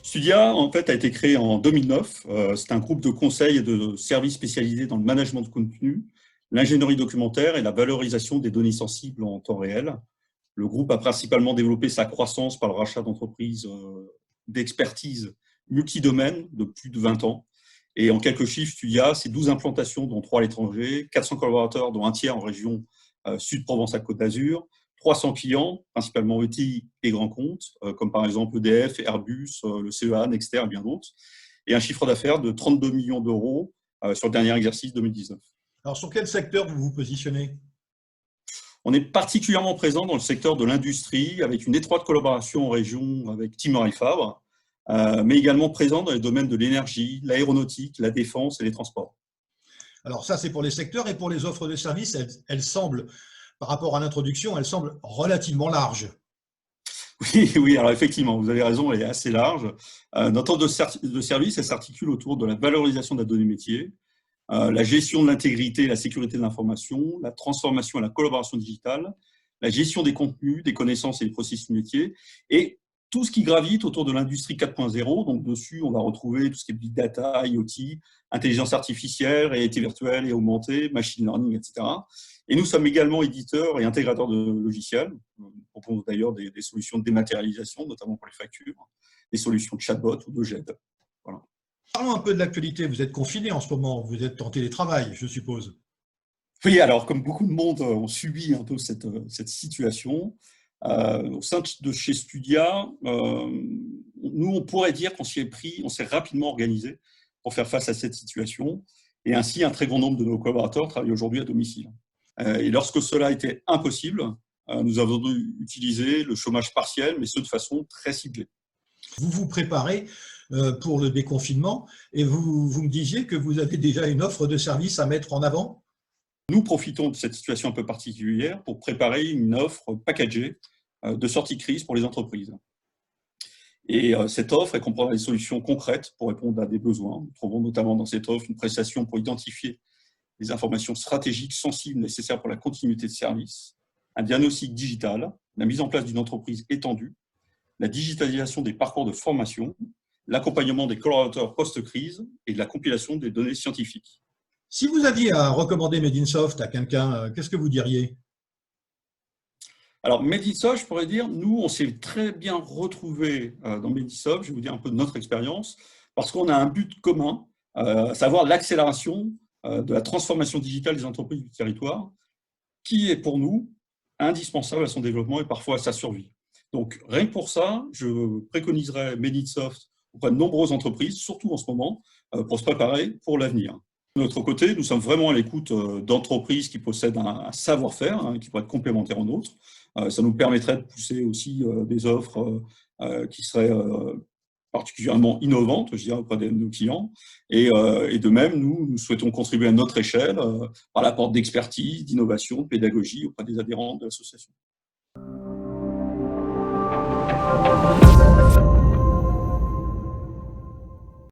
Studia, en fait, a été créé en 2009. C'est un groupe de conseils et de services spécialisés dans le management de contenu, l'ingénierie documentaire et la valorisation des données sensibles en temps réel. Le groupe a principalement développé sa croissance par le rachat d'entreprises d'expertise multidomaine de plus de 20 ans. Et en quelques chiffres, Studia, c'est 12 implantations, dont 3 à l'étranger, 400 collaborateurs, dont un tiers en région Sud-Provence-Côte d'Azur, 300 clients, principalement ETI et grands comptes, comme par exemple EDF, Airbus, le CEA, Nexter et bien d'autres, et un chiffre d'affaires de 32 millions d'euros sur le dernier exercice 2019. Alors, sur quel secteur vous vous positionnez? On est particulièrement présent dans le secteur de l'industrie, avec une étroite collaboration en région avec Timor et Fabre, mais également présent dans les domaines de l'énergie, l'aéronautique, la défense et les transports. Alors ça, c'est pour les secteurs, et pour les offres de services, elles semblent, par rapport à l'introduction, elles semblent relativement larges. Oui, oui, alors effectivement, vous avez raison, elle est assez large. Notre offre de service, elle s'articule autour de la valorisation de la donnée métier, la gestion de l'intégrité et la sécurité de l'information, la transformation et la collaboration digitale, la gestion des contenus, des connaissances et des processus métiers, et tout ce qui gravite autour de l'industrie 4.0. Donc dessus, on va retrouver tout ce qui est big data, IoT, intelligence artificielle, réalité virtuelle et augmentée, machine learning, etc. Et nous sommes également éditeurs et intégrateurs de logiciels. On propose d'ailleurs des solutions de dématérialisation, notamment pour les factures, des solutions de chatbot ou de GED. Voilà. Parlons un peu de l'actualité. Vous êtes confiné en ce moment, vous êtes en télétravail, je suppose. Oui, alors comme beaucoup de monde ont subi un peu cette situation, au sein de chez Studia, nous on pourrait dire qu'on s'y est pris, on s'est rapidement organisé pour faire face à cette situation, et ainsi un très grand nombre de nos collaborateurs travaillent aujourd'hui à domicile. Et lorsque cela était impossible, nous avons dû utiliser le chômage partiel, mais ce de façon très ciblée. Vous vous préparez pour le déconfinement, et vous me disiez que vous avez déjà une offre de service à mettre en avant. Nous profitons de cette situation un peu particulière pour préparer une offre packagée de sortie de crise pour les entreprises. Et cette offre, elle comprend des solutions concrètes pour répondre à des besoins. Nous trouvons notamment dans cette offre une prestation pour identifier les informations stratégiques sensibles nécessaires pour la continuité de service, un diagnostic digital, la mise en place d'une entreprise étendue, la digitalisation des parcours de formation, l'accompagnement des collaborateurs post-crise et la compilation des données scientifiques. Si vous aviez à recommander Medinsoft à quelqu'un, qu'est-ce que vous diriez? Alors, Medinsoft, je pourrais dire, nous, on s'est très bien retrouvés dans Medinsoft, je vais vous dire un peu de notre expérience, parce qu'on a un but commun, à savoir l'accélération de la transformation digitale des entreprises du territoire, qui est pour nous indispensable à son développement et parfois à sa survie. Donc, rien que pour ça, je préconiserais Medinsoft auprès de nombreuses entreprises, surtout en ce moment, pour se préparer pour l'avenir. De notre côté, nous sommes vraiment à l'écoute d'entreprises qui possèdent un savoir-faire, hein, qui pourrait être complémentaire au nôtre. Ça nous permettrait de pousser aussi des offres qui seraient particulièrement innovantes, je dirais, auprès de nos clients. Et de même, nous souhaitons contribuer à notre échelle par l'apport d'expertise, d'innovation, de pédagogie auprès des adhérents de l'association.